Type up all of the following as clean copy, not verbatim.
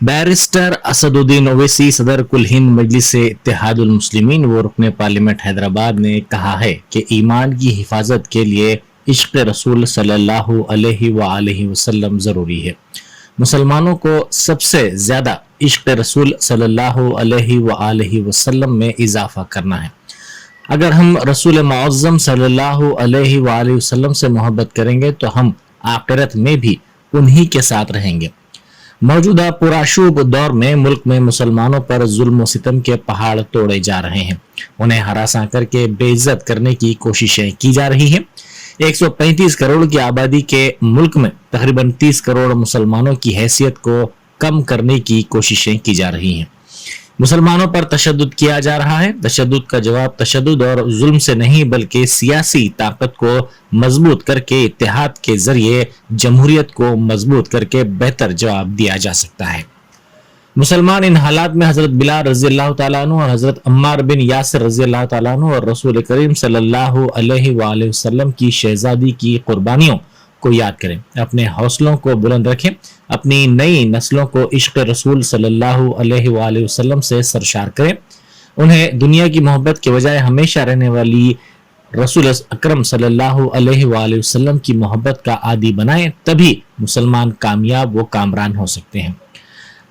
Barrister Asaduddin Owaisi सदर कुल हिंद मजलिस इत्तेहादुल मुस्लिमीन व रुकन पार्लियामेंट हैदराबाद ने कहा है कि ईमान की हिफाजत के लिए इश्क रसूल सल्लल्लाहु अलैहि वसल्लम ज़रूरी है। मुसलमानों को सबसे ज़्यादा इश्क रसूल सल्लल्लाहु अलैहि वसल्लम में इजाफा करना है। अगर हम रसूल मुअज़्ज़म सल्लल्लाहु अलैहि वसल्लम से मोहब्बत करेंगे तो हम आखिरत में भी उन्हीं के साथ रहेंगे। मौजूदा पुराशूब दौर में मुल्क में मुसलमानों पर जुल्म सितम के पहाड़ तोड़े जा रहे हैं, उन्हें हरासा करके बेइज्जत करने की कोशिशें की जा रही हैं। 135 करोड़ की आबादी के मुल्क में तकरीबन 30 करोड़ मुसलमानों की हैसियत को कम करने की कोशिशें की जा रही हैं। मुसलमानों पर तशद्दुद किया जा रहा है। तशद्दुद का जवाब तशद्दुद और जुल्म से नहीं बल्कि सियासी ताकत को मजबूत करके इत्तेहाद के जरिए जमहूरियत को मजबूत करके बेहतर जवाब दिया जा सकता है। मुसलमान इन हालात में हजरत बिलाल रजी अल्लाह तआला अन्हु और हजरत अम्मार बिन यासिर रजी अल्लाह तआला अन्हु और रसूल करीम सल्लल्लाहु अलैहि वसल्लम की शहजादी की कुर्बानियों को याद करें, अपने हौसलों को बुलंद रखें, अपनी नई नस्लों को इश्क रसूल सल्लल्लाहु अलैहि वसल्लम से सरशार करें, उन्हें दुनिया की मोहब्बत के बजाय हमेशा रहने वाली रसूल अकरम सल्लल्लाहु अलैहि वसल्लम की मोहब्बत का आदी बनाएं, तभी मुसलमान कामयाब व कामरान हो सकते हैं।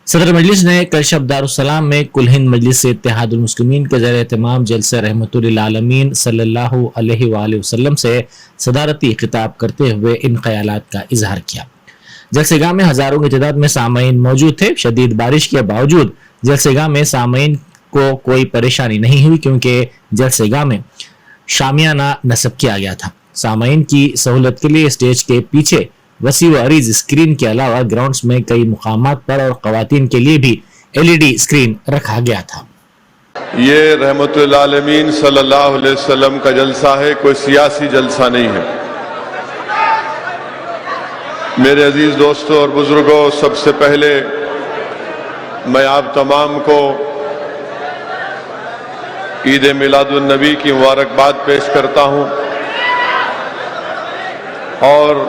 सदर मजलिस ने कल शब दारुस्सलाम में कुल हिंद मजलिस इत्तेहादुल मुस्लिमीन के ज़रिए एहतमाम जलसे रहमतुल लिल आलमीन सल्लल्लाहु अलैहि वसल्लम से सदारती खिताब करते हुए इन ख्यालात का इजहार किया। जलसेगाह में हजारों की तादाद में सामईन मौजूद थे। शदीद बारिश के बावजूद जलसेगाह में सामईन को कोई परेशानी नहीं हुई, क्योंकि जलसेगाह में शामियाना नस्ब किया गया था। सामईन की सहूलत के लिए स्टेज के पीछे वसी व अरीज स्क्रीन के अलावा ग्राउंड्स में कई मुकामात पर और खवातीन के लिए भी LED स्क्रीन रखा गया था। ये रहमतुल आलमीन सल्लल्लाहु अलैहि वसल्लम का जलसा है, कोई सियासी जलसा नहीं है। मेरे अजीज दोस्तों और बुजुर्गों, सबसे पहले मैं आप तमाम को ईद मिलादुन नबी की मुबारकबाद पेश करता हूँ और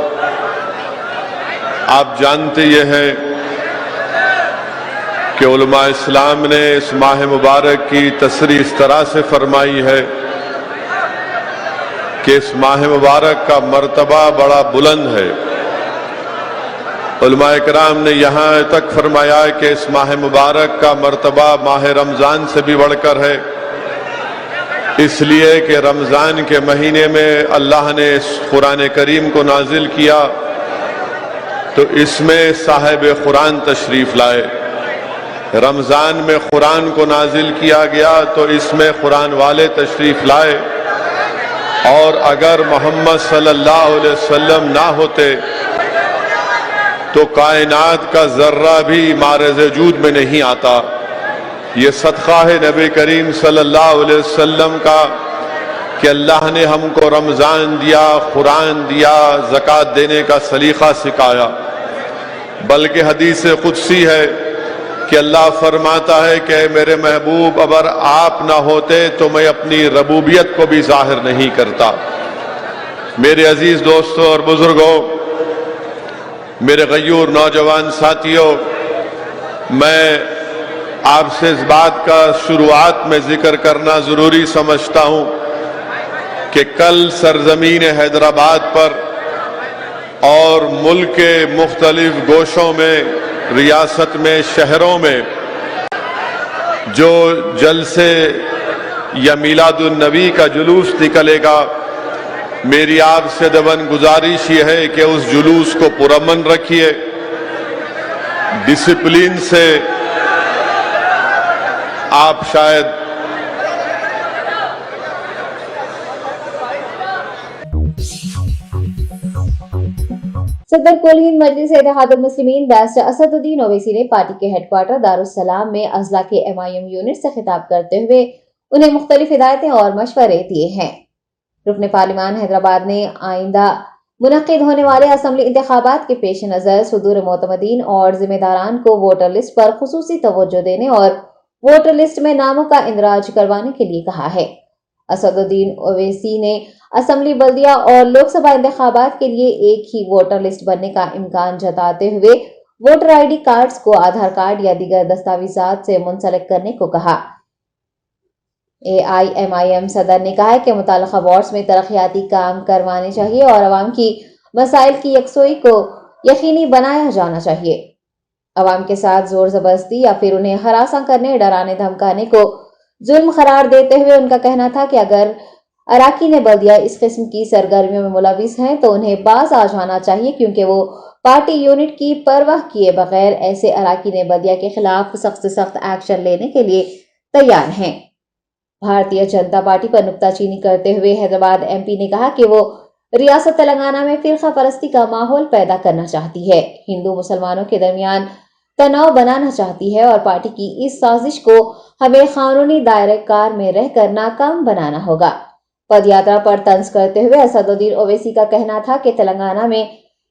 आप जानते ये हैं कि उलमा इस्लाम ने इस माह मुबारक की तसरीह इस तरह से फरमाई है कि इस माह मुबारक का मर्तबा बड़ा बुलंद है। उलमा इकराम ने यहाँ तक फरमाया कि इस माह मुबारक का मर्तबा माह रमज़ान से भी बढ़कर है, इसलिए कि रमज़ान के महीने में अल्लाह ने इस कुरान करीम को नाजिल किया तो इसमें साहिब कुरान तशरीफ़ लाए। रमज़ान में कुरान को नाजिल किया गया तो इसमें कुरान वाले तशरीफ़ लाए, और अगर मोहम्मद सल्लल्लाहु अलैहि वसल्लम ना होते तो कायनात का ज़र्रा भी मारज़-ए-जूद में नहीं आता। ये सदका है नबी करीम सल्लल्लाहु अलैहि वसल्लम का कि अल्लाह ने हमको रमज़ान दिया, कुरान दिया, ज़कात देने का सलीक़ा सिखाया। बल्कि हदीस कुदसी है कि अल्लाह फरमाता है कि मेरे महबूब, अगर आप ना होते तो मैं अपनी रबूबियत को भी ज़ाहिर नहीं करता। मेरे अजीज़ दोस्तों और बुज़ुर्गों, मेरे गयूर नौजवान साथियों, मैं आपसे इस बात का शुरुआत में जिक्र करना ज़रूरी समझता हूँ कि कल सरजमीन हैदराबाद पर और मुल्क के मुख्तलिफ गोशों में, रियासत में, शहरों में जो जलसे या मिलादुन नबी का जुलूस निकलेगा, मेरी आपसे दबन गुजारिश ये है कि उस जुलूस को पुरअमन रखिए, डिसिप्लिन से। आप शायद सदर कुल हिंद मजलिस इत्तेहादुल मुस्लिमीन बैरिस्टर असदुद्दीन ओवैसी ने पार्टी के हेडक्वार्टर दारुस्सलाम में अज़ला के MIM यूनिट से खिताब करते हुए उन्हें मुख्तलिफ हिदायतें और मशवरे दिए हैं। रुकन पार्लियामेंट हैदराबाद ने आइंदा मुनक्किद होने वाले असम्बली इंतखाबात के पेश नज़र सुदूर मोतमदीन और जिम्मेदारान को वोटर लिस्ट पर खुसूसी तवज्जो देने और वोटर लिस्ट में नामों का इंदराज करवाने के लिए कहा है। असदुद्दीन ओवैसी ने असम्बली, बल्दिया और लोकसभा इंतखाबात के लिए एक ही वोटर लिस्ट बनने का इम्कान जताते हुए ووٹر آئی ڈی کارڈز کو آدھار کارڈ یا دیگر دستاویزات سے منسلک کرنے کو کہا۔ AIMIM صدر نے کہا کہ متعلقہ وارڈز میں ترقیاتی کام کروانے چاہیے اور عوام کی مسائل کی یکسوئی کو یقینی بنایا جانا چاہیے۔ عوام کے ساتھ زور زبردستی یا پھر انہیں ہراساں کرنے، ڈرانے دھمکانے کو ظلم قرار دیتے ہوئے ان کا کہنا تھا کہ اگر اراکین بلدیہ اس قسم کی سرگرمیوں میں ملوث ہیں تو انہیں باز آ جانا چاہیے، کیونکہ وہ پارٹی یونٹ کی پرواہ کیے بغیر ایسے اراکین بلدیہ کے خلاف سخت سے سخت ایکشن لینے کے لیے تیار ہیں۔ بھارتیہ جنتا پارٹی پر نکتہ چینی کرتے ہوئے حیدرآباد MP نے کہا کہ وہ ریاست تلنگانہ میں فرقہ پرستی کا ماحول پیدا کرنا چاہتی ہے، ہندو مسلمانوں کے درمیان تناؤ بنانا چاہتی ہے اور پارٹی کی اس سازش کو ہمیں قانونی دائرہ کار میں رہ کر ناکام بنانا ہوگا۔ پد یاترا پر طنز کرتے ہوئے اسد الدین اویسی کا کہنا تھا کہ تلنگانہ میں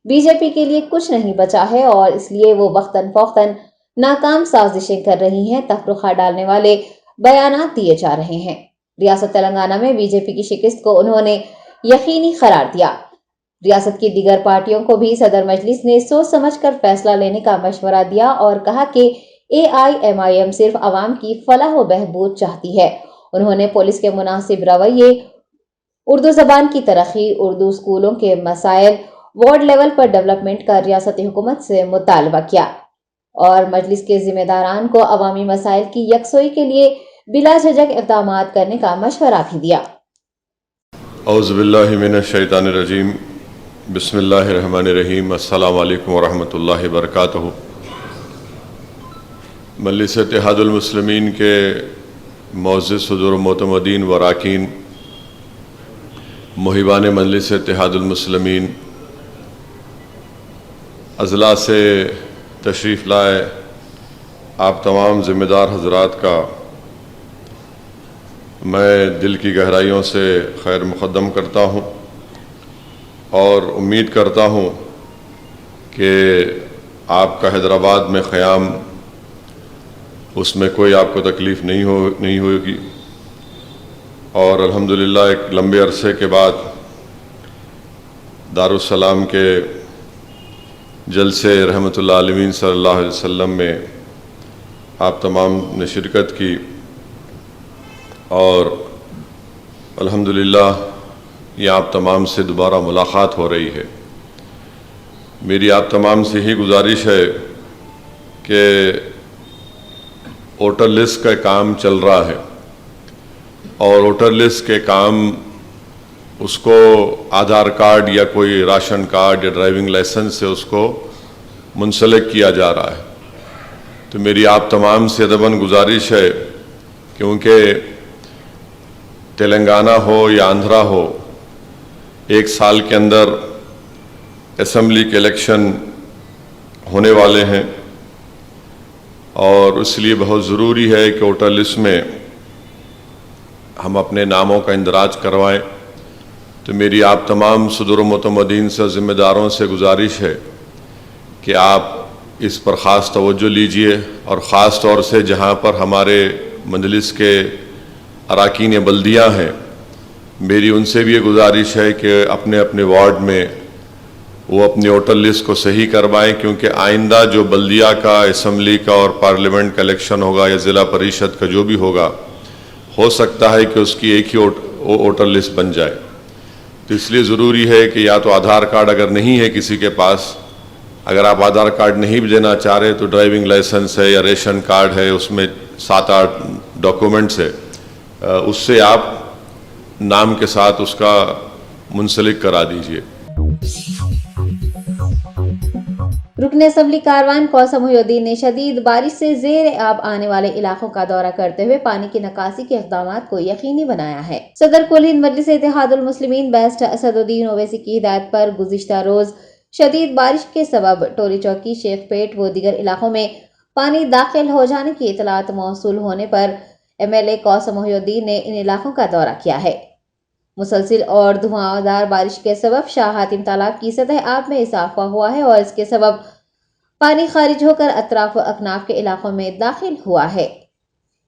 BJP کے لیے کچھ نہیں بچا ہے اور اس لیے وہ وقتاً فوقتاً ناکام سازشیں کر رہی ہیں، تفرقہ ڈالنے والے بیانات دیے جا رہے ہیں۔ ریاست تلنگانہ میں BJP کی شکست کو انہوں نے یقینی قرار دیا۔ ریاست کی دیگر پارٹیوں کو بھی صدر مجلس نے سوچ سمجھ کر فیصلہ لینے کا مشورہ دیا اور کہا کہ AIMIM صرف عوام کی فلاح و بہبود چاہتی ہے۔ انہوں نے پولیس کے مناسب رویے، اردو زبان کی ترقی، اردو اسکولوں کے مسائل، وارڈ لیول پر ڈیولپمنٹ کا ریاستی حکومت سے مطالبہ کیا اور مجلس کے ذمہ داران کو عوامی مسائل کی یکسوئی کے لیے بلا جھجک اقدامات کرنے کا مشورہ بھی دیا۔ اعوذ باللہ من الشیطان الرجیم، بسم اللہ الرحمن الرحیم، السلام علیکم ورحمۃ اللہ وبرکاتہ۔ مجلس اتحاد المسلمین کے معزز صدور معتمدین و اراکین، محبان مجلس اتحاد المسلمین، اضلاع سے تشریف لائے آپ تمام ذمہ دار حضرات کا میں دل کی گہرائیوں سے خیر مقدم کرتا ہوں اور امید کرتا ہوں کہ آپ کا حیدرآباد میں قیام، اس میں کوئی آپ کو تکلیف نہیں ہوگی اور الحمدللہ ایک لمبے عرصے کے بعد دارالسلام کے جلسے رحمۃ اللہ علیہ صلی اللہ علیہ وسلم میں آپ تمام نے شرکت کی اور الحمدللہ یہ آپ تمام سے دوبارہ ملاقات ہو رہی ہے۔ میری آپ تمام سے ہی گزارش ہے کہ ووٹر لسٹ کا کام چل رہا ہے اور ووٹر لسٹ کے کام اس کو آدھار کارڈ یا کوئی راشن کارڈ یا ڈرائیونگ لائسنس سے اس کو منسلک کیا جا رہا ہے۔ تو میری آپ تمام سے ادباً گزارش ہے، کیونکہ تلنگانہ ہو یا آندھرا ہو، ایک سال کے اندر اسمبلی کے الیکشن ہونے والے ہیں اور اس لیے بہت ضروری ہے کہ ووٹر لسٹ میں ہم اپنے ناموں کا اندراج کروائیں۔ تو میری آپ تمام صدور و معتمدین سے، ذمہ داروں سے گزارش ہے کہ آپ اس پر خاص توجہ لیجئے اور خاص طور سے جہاں پر ہمارے مجلس کے اراکین بلدیہ ہیں، میری ان سے بھی یہ گزارش ہے کہ اپنے اپنے وارڈ میں وہ اپنی ووٹر لسٹ کو صحیح کروائیں، کیونکہ آئندہ جو بلدیہ کا، اسمبلی کا اور پارلیمنٹ کا الیکشن ہوگا یا ضلع پریشد کا جو بھی ہوگا، ہو سکتا ہے کہ اس کی ایک ہی ووٹر لسٹ بن جائے۔ تو اس لیے ضروری ہے کہ یا تو آدھار کارڈ اگر نہیں ہے کسی کے پاس، اگر آپ آدھار کارڈ نہیں بھی دینا چاہ رہے تو ڈرائیونگ لائسنس ہے یا ریشن کارڈ ہے، اس میں 7-8 ڈاکومنٹس ہے، اس سے آپ نام کے ساتھ اس کا منسلک کرا دیجئے۔ رکن اسمبلی کاروان قاسم محی الدین نے شدید بارش سے زیر آب آنے والے علاقوں کا دورہ کرتے ہوئے پانی کی نکاسی کے اقدامات کو یقینی بنایا ہے۔ صدر کل ہند مجلس اتحاد المسلمین بیرسٹر اسد الدین اویسی کی ہدایت پر گزشتہ روز شدید بارش کے سبب ٹولی چوکی، شیخ پیٹ و دیگر علاقوں میں پانی داخل ہو جانے کی اطلاعات موصول ہونے پر MLA قاسم محی الدین نے ان علاقوں کا دورہ کیا ہے۔ مسلسل اور دھواں دار بارش کے سبب شاہ حاتم تالاب کی سطح آب میں اضافہ ہوا ہے اور اس کے سبب پانی خارج ہو کر اطراف و اکناف کے علاقوں میں داخل ہوا ہے۔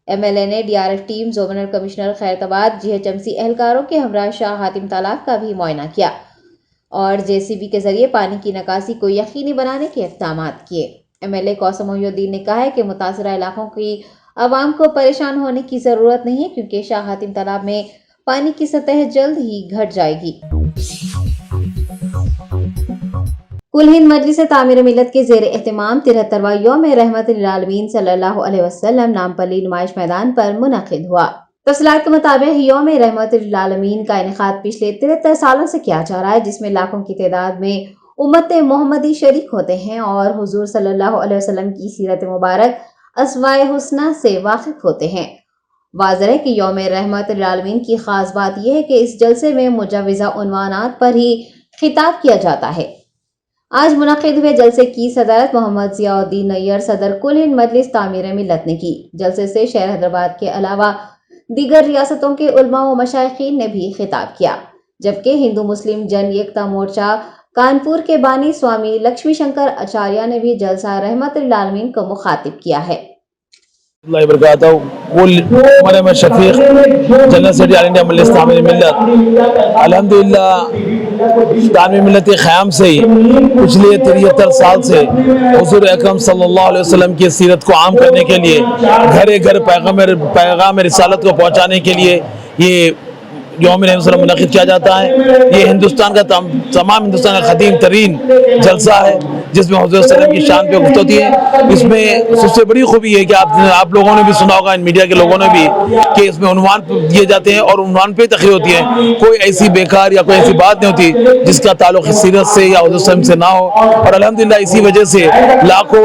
MLA نے DRF ٹیم، زونل کمشنر خیرتآباد، GHMC اہلکاروں کے ہمراہ شاہ حاتم تالاب کا بھی معائنہ کیا اور JCB کے ذریعے پانی کی نکاسی کو یقینی بنانے کے اقدامات کیے۔ MLA कौसम मोहिउद्दीन ने कहा है कि मुतासरा इलाकों की आवाम को परेशान होने की ज़रूरत नहीं है क्योंकि शाह हातिम तालाब में पानी की सतह जल्द ही घट जाएगी। कुल हिंद मजलिस तामीर मिल्लत के ज़ेर एहतमाम 73वां यौम रहमत लिल आलमीन सल्लल्लाहु अलैहि वसल्लम नामपल्ली नुमाइश मैदान पर मुनक़िद हुआ। तफसीलात के मुताबिक यौम रहमत लिल आलमीन का इनेकाद पिछले 73 सालों से किया जा रहा है, जिसमें लाखों की तादाद में उम्मत मोहम्मदी शरीक होते हैं और हुजूर सल्लल्लाहु अलैहि वसल्लम की सीरत मुबारक अस्वाए हुस्ना से वाकिफ होते हैं। वाज़ेह है कि यौम रहमत लिल आलमीन की खास बात यह है कि इस जलसे में मुजव्वज़ा उन्वानात पर ही खिताब किया जाता है। आज मुनक़िद हुए जलसे की सदारत मोहम्मद ज़ियाउद्दीन नैयर सदर कुल हिंद मजलिस तामीर मिल्लत ने की। जलसे से शहर हैदराबाद के अलावा दीगर रियासतों के उलमा व मशाइखीन ने भी खिताब किया, जबकि हिंदू मुस्लिम जन एकता मोर्चा कानपुर के बानी स्वामी लक्ष्मी शंकर आचार्य ने भी जलसा रहमत लिल आलमीन को मुखातिब किया है। मिल्लत क़याम से ही पिछले 73 साल से हुज़ूर अकरम सल्लल्लाहु अलैहि वसल्लम की सीरत को आम करने के लिए, घर घर पैगाम रिसालत को पहुँचाने के लिए ये यौम रहमत मुनक़िद किया जाता है। ये हिंदुस्तान का तमाम हिंदुस्तान का क़दीम तरीन जलसा है जिसमें हुज़ूर सल्लल्लाहु अलैहि वसल्लम की शान पे गुफ्तगू होती है। इसमें सबसे बड़ी खूबी है कि आप लोगों ने भी सुना होगा, इन मीडिया के लोगों ने भी, कि इसमें उन्वान दिए जाते हैं और उन्वान पे तकरीर होती है। कोई ऐसी बेकार या कोई ऐसी बात नहीं होती जिसका ताल्लुक़ सीरत से या हुज़ूर सल्लल्लाहु अलैहि वसल्लम से ना हो। और अल्हम्दुलिल्लाह इसी वजह से लाखों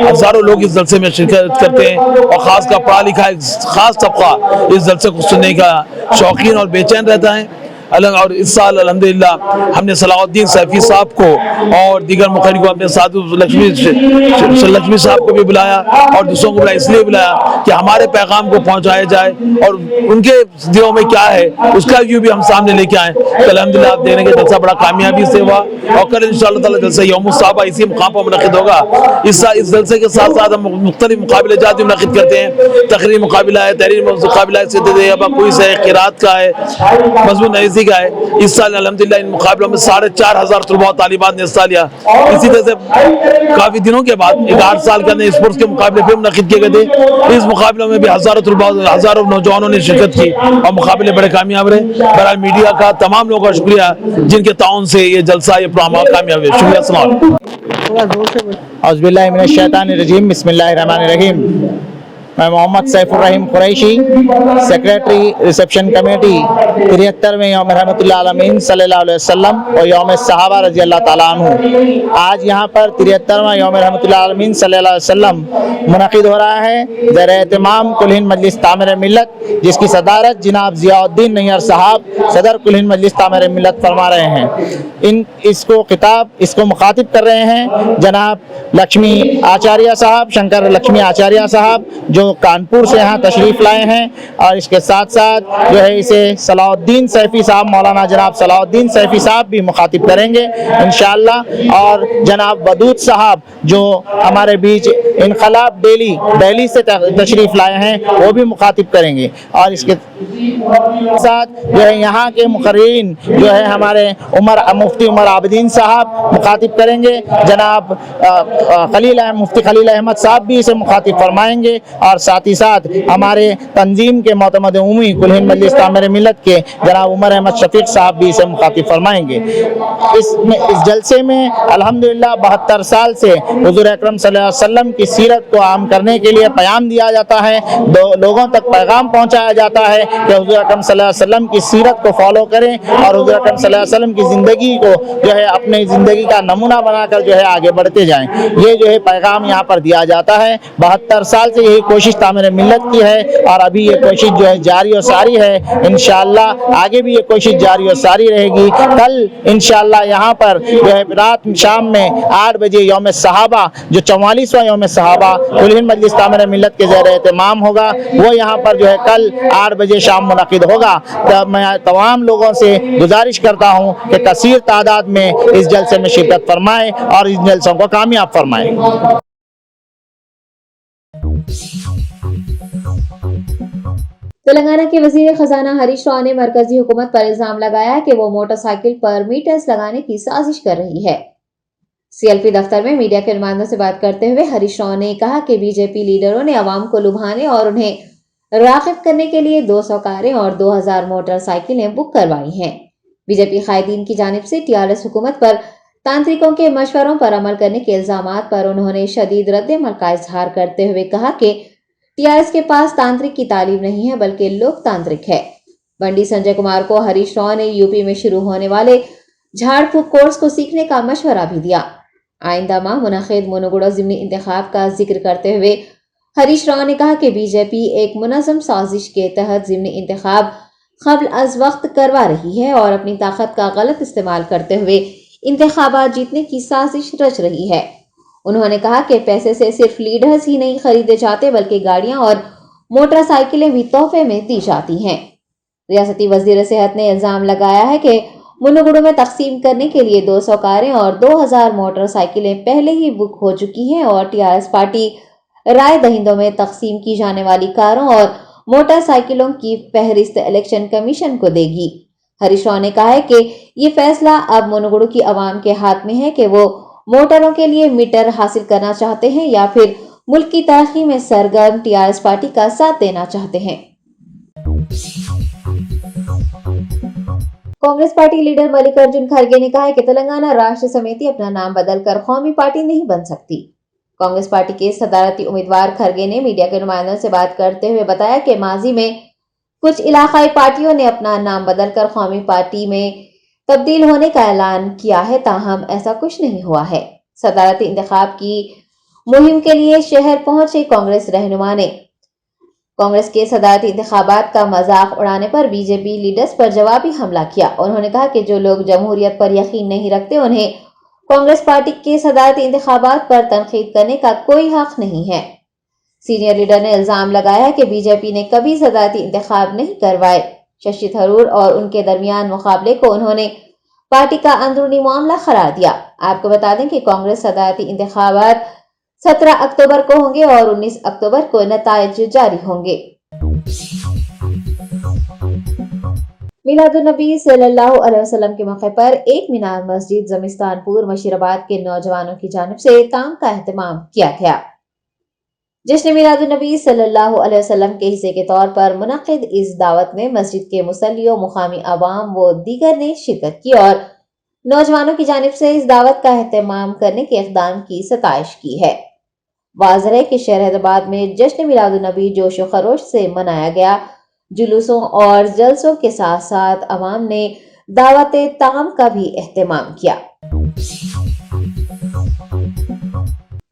हज़ारों लोग इस जलसे में शिरकत करते हैं और ख़ास का पढ़ा लिखा ख़ास तबका इस जलसे को सुनने का शौकीन और बेचैन रहता है। और इस साल अल्हम्दुलिल्लाह हमने सलाहुद्दीन सैफी साहब को और दीगर मुखर्री को, अपने साधु लक्ष्मी साहब को भी बुलाया और दूसरों को इसलिए बुलाया कि हमारे पैगाम को पहुंचाया जाए और उनके दिलों में क्या है उसका व्यू भी हम सामने लेके आए। तो अल्हम्दुलिल्लाह आप देने के जलसा बड़ा कामयाबी से हुआ और कल इंशाअल्लाह ताला जलसा यौम सहाबा इसी मुकाम पर मुनक़िद होगा। इस जलसे के साथ साथ हम मुख्तलिफ मुकाबले जात भी मुनक़िद करते हैं। तकरीर मुकाबला है, तहरीर मुकाबला है, कोई से क़िरात का है, मज़मून नवीसी का है। इस साल अल्हम्दुलिल्लाह इन मुकाबलों में 4,500 तलबा तालिबात ने हिस्सा लिया। इसी तरह से काफी दिनों के बाद 8 साल के अंदर स्पोर्ट्स के मुकाबले फिर मुनक़िद किए गए थे। इस मुकाबलों में भी हजारों नौजवानों ने शिरकत की और मुकाबले बड़े कामयाब रहे। बहरहाल मीडिया का तमाम लोगों का शुक्रिया जिनके ताउन से ये जलसा ये प्रोग्राम कामयाब है। शुक्रिया। अस्सलाम वालेकुम। औज़ुबिल्लाहि मिनश शैतानिर रजीम। बिस्मिल्लाहिर रहमानिर रहीम। मैं मोहम्मद सैफुर रहीम कुरैशी, सेक्रेटरी रिसेप्शन कमेटी 73वें यौम रहमतुल आलमीन सल्लल्लाहु अलैहि वसल्लम और यौम सहाबा रज़ी अल्लाह ताला अन्हु। आज यहाँ पर 73वां यौम रहमतुल आलमीन सल्लल्लाहु अलैहि वसल्लम मुनक़िद हो रहा है ज़ेर एहतमाम कुल हिंद मजलिस तामीर मिल्लत, जिसकी सदारत जनाब ज़ियाउद्दीन नैयर साहब सदर कुल हिंद मजलिस तामीर मिल्लत फरमा रहे हैं। इसको मुखातिब कर रहे हैं जनाब लक्ष्मी आचार्य साहब, शंकर लक्ष्मी आचार्य साहब, जो कानपुर से यहाँ तशरीफ़ लाए हैं। और इसके साथ साथ जो है इसे सलाहुद्दीन सैफी साहब, मौलाना जनाब सलाहुद्दीन सैफी साहब भी मुखातिब करेंगे इंशाअल्लाह। और जनाब वदूद साहब जो हमारे बीच इनकलाब दिल्ली से तशरीफ़ लाए हैं वो भी मुखातिब करेंगे। और इसके साथ जो है यहाँ के मुकर्रीन जो है हमारे मुफ्ती उमर आबिदीन साहब मुखातिब करेंगे। जनाब मुफ्ती खलील अहमद साहब भी इसे मुखातिब फरमाएंगे। और साथ ही साथ हमारे तंजीम के मोतमद उमी कुल हिंद मजलिस तामीर मिल्लत के जनाब उमर अहमद शफीक साहब भी इसे मुखातिब फरमाएंगे। इस जलसे में अल्हम्दुलिल्लाह 72 साल से हुज़ूर अकरम सल्लल्लाहु अलैहि वसल्लम की सीरत को आम करने के लिए प्याम दिया जाता है, लोगों तक पैगाम पहुँचाया जाता है कि हुज़ूर अकरम सल्लल्लाहु अलैहि वसल्लम की सीरत को फॉलो करें और हुज़ूर अकरम सल्लल्लाहु अलैहि वसल्लम की ज़िंदगी को जो है अपनी ज़िंदगी का नमूना बनाकर जो है आगे बढ़ते जाएं। ये जो है पैगाम यहाँ पर दिया जाता है। 72 साल से यही कोशिश तामीर मिल्लत की है और अभी ये कोशिश जो है जारी और सारी है। इंशाअल्लाह आगे भी ये कोशिश जारी और सारी रहेगी। कल इंशाअल्लाह यहाँ पर जो है रात शाम में 8 बजे यौम सहाबा, जो 44वां यौम सहाबा कुल हिंद मजलिस तामीर मिल्लत के ज़ेर एहतमाम होगा, वो यहाँ पर जो है कल 8 बजे शाम मुनक़िद होगा। तो मैं तमाम लोगों से गुजारिश करता हूँ कि कसीर तादाद में इस जलसे में शिरकत फरमाएँ और इस जलसों को कामयाब फरमाएँ। तेलंगाना के वजीर खजाना हरीश राव ने मरकजी हुकूमत पर इल्जाम लगाया कि वो मोटरसाइकिल पर मीटर्स लगाने की साजिश कर रही है। CLP दफ्तर में मीडिया के नुमाइंदों से बात करते हुए हरीश राव ने कहा कि बीजेपी लीडरों ने अवाम को लुभाने और उन्हें राग़िब करने के लिए 200 कारें और 2000 मोटरसाइकिलें बुक करवाई हैं। बीजेपी कायदीन की जानिब से TRS हुकूमत पर तांत्रिकों के मशवरों पर अमल करने के इल्जामात पर उन्होंने शदीद रद्द-ए-अमल का इजहार करते हुए कहा कि TRS के पास तांत्रिक की तालीम नहीं है बल्कि लोकतांत्रिक है। बंडी संजय कुमार को हरीश राव ने यूपी में शुरू होने वाले झाड़ फूक कोर्स को सीखने का मशवरा भी दिया। आइंदा माह मुनक़िद मुनुगुडो ज़िमनी इंतखाब का जिक्र करते हुए हरीश राव ने कहा कि बीजेपी एक मुनज़्ज़म साजिश के तहत ज़िमनी इंतखाब क़ब्ल अज़ वक्त करवा रही है और अपनी ताकत का गलत इस्तेमाल करते हुए इंतखाबात जीतने की साजिश रच रही है। उन्होंने कहा कि पैसे से सिर्फ लीडर्स ही नहीं खरीदे जाते बल्कि गाड़ियां और मोटरसाइकिलें भी तोहफे में दी जाती हैं। रियासती वजीर सेहत ने इल्जाम लगाया है कि मुनुगुडो में तकसीम करने के लिए 200 कारें और 2000 मोटरसाइकिलें पहले ही बुक हो चुकी हैं और TRS पार्टी राय दहिंदों में तकसीम की जाने वाली कारों और मोटरसाइकिलों की फहरिस्त इलेक्शन कमीशन को देगी। हरीश राव ने कहा है कि ये फैसला अब मुनुगुडो की आवाम के हाथ में है कि वो मोटरों के लिए मीटर हासिल करना चाहते हैं या फिर मुल्क की तरक्की में सरगर्म TRS पार्टी का साथ देना चाहते हैं। कांग्रेस पार्टी लीडर मल्लिकार्जुन खड़गे ने कहा है कि तेलंगाना राष्ट्र समिति अपना नाम बदलकर कौमी पार्टी नहीं बन सकती। कांग्रेस पार्टी के सदारती उम्मीदवार खड़गे ने मीडिया के नुमाइंदों से बात करते हुए बताया कि माजी में कुछ इलाकाई पार्टियों ने अपना नाम बदलकर कौमी पार्टी में तब्दील होने का ऐलान किया है, ताहम ऐसा कुछ नहीं हुआ है। सदारती इंतखाब की मुहिम के लिए शहर पहुंचे कांग्रेस रहनुमा ने कांग्रेस के सदारती इंतखाबात का मजाक उड़ाने पर बीजेपी लीडर्स पर जवाबी हमला किया। उन्होंने कहा कि जो लोग जमहूरियत पर यकीन नहीं रखते उन्हें कांग्रेस पार्टी के सदारती इंतखाबात पर तनकीद करने का कोई हक नहीं है। सीनियर लीडर ने इल्जाम लगाया है कि बीजेपी ने कभी सदारती इंतखाब नहीं करवाए। शशि थरूर और उनके दरमियान मुकाबले को उन्होंने पार्टी का अंदरूनी मामला करार दिया। आपको बता दें कि कांग्रेस सदारती इंतखाबात 17 अक्टूबर को होंगे और 19 अक्टूबर को नताइज जारी होंगे। मिलादुन्नबी सल्लल्लाहु अलैहि वसल्लम के मौके पर एक मीनार मस्जिद जमीस्तानपुर मशीराबाद के नौजवानों की जानिब से ताम का एहतमाम किया गया। जश्न मिलादुन्नबी सल्लल्लाहु अलैहि वसल्लम के हिस्से के तौर पर मुनक़िद इस दावत में मस्जिद के मुसल्लियों, मुकामी अवाम व दीगर ने शिरकत की और नौजवानों की जानिब से इस दावत का एहतमाम करने के इक़दाम की सताइश की है। वाज़ेह है कि शहर हैदराबाद में जश्न मिलादुन्नबी जोश व खरोश से मनाया गया। जुलूसों और जलसों के साथ साथ अवाम ने दावत ताम का भी एहतमाम किया।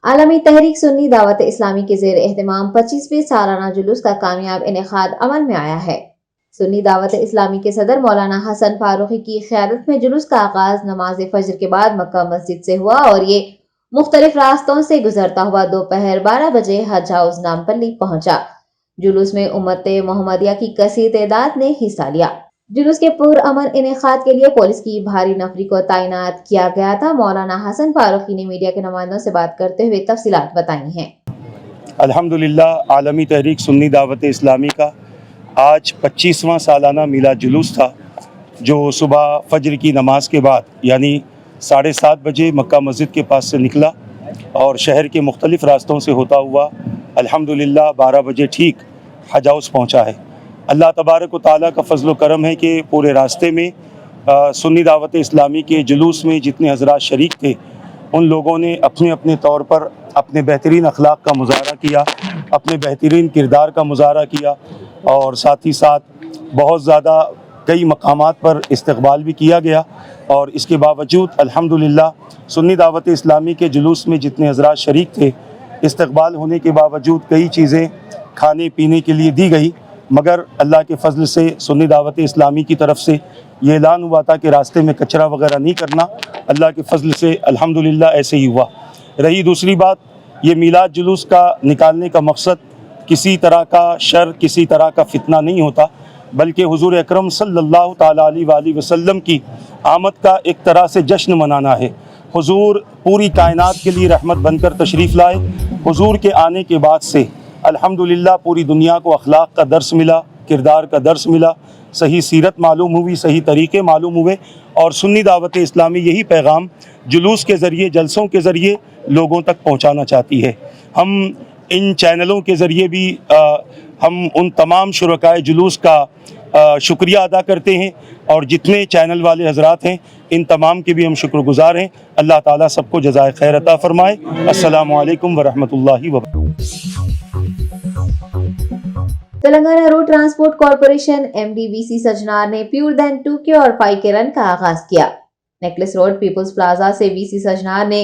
आलमी तहरीक सुन्नी दावत इस्लामी के ज़ेर एहतमाम 25वें सालाना जुलूस का कामयाब इनेकाद अमल में आया है। सुन्नी दावत इस्लामी के सदर मौलाना हसन फारूकी की क़यादत में जुलूस का आगाज नमाज फजर के बाद मक्का मस्जिद से हुआ और ये मुख्तलिफ रास्तों से गुजरता हुआ दोपहर 12 बजे हज हाउस नामपल्ली पहुंचा। जुलूस में उम्मत मोहम्मदिया की कसीर तादाद ने हिस्सा लिया। जुलूस के पुरअमन इनेकाद के लिए पुलिस की भारी नफरी को तैनात किया गया था। मौलाना हसन फारूकी ने मीडिया के नुमाइंदों से बात करते हुए तफसीलात बताई हैं। अल्हम्दुलिल्लाह आलमी तहरीक सुन्नी दावत इस्लामी का आज 25वां सालाना मिलाद जुलूस था, जो सुबह फजर की नमाज के बाद यानी 7:30 बजे मक्का मस्जिद के पास से निकला और शहर के मुख्तलिफ रास्तों से होता हुआ अल्हम्दुलिल्लाह 12 बजे ठीक हज हाउस पहुँचा है। अल्लाह तबारक व तआला का फजल व करम है कि पूरे रास्ते में सुन्नी दावत इस्लामी के जुलूस में जितने हज़रात शरीक थे उन लोगों ने अपने अपने तौर पर अपने बेहतरीन अखलाक का मुजाहरा किया, अपने बेहतरीन किरदार का मुजाहरा किया और साथ ही साथ बहुत ज़्यादा कई मकामात पर इस्तक़बाल भी किया गया। और इसके बावजूद अल्हम्दुलिल्लाह सुन्नी दावत इस्लामी के जुलूस में जितने हज़रात शरीक थे, इस्तक़बाल होने के बावजूद कई चीज़ें खाने पीने के लिए दी गई, मगर अल्लाह के फ़ज़ल से सुन्नी दावत इस्लामी की तरफ से ये ऐलान हुआ था कि रास्ते में कचरा वगैरह नहीं करना। अल्लाह के फ़ज़ल से अल्हम्दुलिल्लाह ऐसे ही हुआ। रही दूसरी बात, ये मीलाद जुलूस का निकालने का मकसद किसी तरह का शर, किसी तरह का फितना नहीं होता, बल्कि हुज़ूर अकरम सल्लल्लाहु ताला अलैहि वसल्लम की आमद का एक तरह से जश्न मनाना है। हुज़ूर पूरी कायनात के लिए रहमत बनकर तशरीफ़ लाए। हुज़ूर के आने के बाद से अल्हम्दुलिल्लाह पूरी दुनिया को अखलाक का दर्स मिला, किरदार का दर्स मिला, सही सीरत मालूम हुई, सही तरीक़े मालूम हुए और सुन्नी दावत इस्लामी यही पैगाम जुलूस के ज़रिए, जलसों के ज़रिए लोगों तक पहुँचाना चाहती है। हम इन चैनलों के ज़रिए भी हम उन तमाम शुरकाए जुलूस का शुक्रिया अदा करते हैं और जितने चैनल वाले हजरात हैं इन तमाम के भी हम शुक्रगुजार हैं। अल्लाह ताला सबको जज़ाए खैर अता फ़रमाए। अस्सलामु अलैकुम व रहमतुल्लाहि व Telangana road transport corporation MDVC Sajjanar ने प्योर देन 2K और 5K रन का आगाज किया। नेकलेस रोड पीपल्स प्लाजा से VC सजनार ने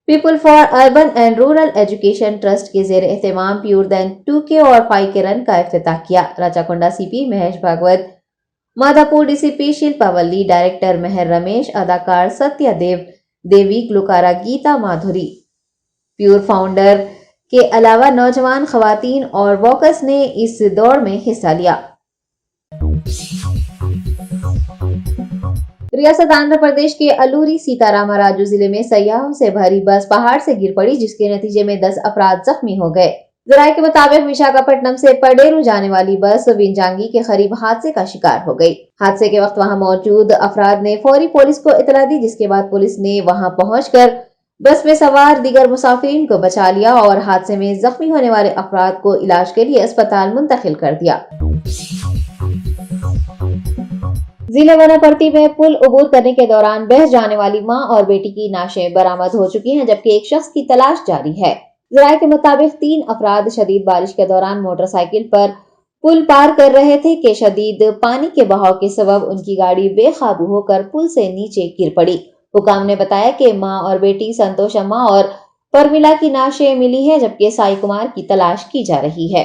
people for urban and rural education trust के जेर एहतमाम प्योर देन 2K और 5K रन का इफ्तिताह किया। राचाकोंडा CP महेश भागवत, माधापुर DCP शिल्पा वल्ली, डायरेक्टर मेहर रमेश, अदाकार सत्या देवी, गुलकारा गीता माधुरी, प्योर फाउंडर के अलावा नौजवान खवातीन और वॉकर्स ने इस दौड़ में हिस्सा लिया। रियासत आंध्र प्रदेश के अलूरी सीतारामराजू जिले में सयाहों से भरी बस पहाड़ से गिर पड़ी, जिसके नतीजे में 10 अफराद जख्मी हो गए। जराये के मुताबिक विशाखापट्टनम से पडेरू जाने वाली बस विंजांगी के करीब हादसे का शिकार हो गई। हादसे के वक्त वहां मौजूद अफराद ने फौरी पुलिस को इतला दी, जिसके बाद पुलिस ने वहां पहुंचकर बस में सवार दीगर मुसाफिरीन को बचा लिया और हादसे में जख्मी होने वाले अफराद को इलाज के लिए अस्पताल मुंतकिल कर दिया। जिले वनापर्ती में पुल अबूर करने के दौरान बह जाने वाली मां और बेटी की नाशें बरामद हो चुकी हैं, जबकि एक शख्स की तलाश जारी है। जराये के मुताबिक 3 अफराद शदीद बारिश के दौरान मोटरसाइकिल पर पुल पार कर रहे थे कि शदीद पानी के बहाव के सबब उनकी गाड़ी बेकाबू होकर पुल से नीचे गिर पड़ी। हुकाम ने बताया कि मां और बेटी संतोष अम्मा और परमिला की नाशें मिली है, जबकि साई कुमार की तलाश की जा रही है।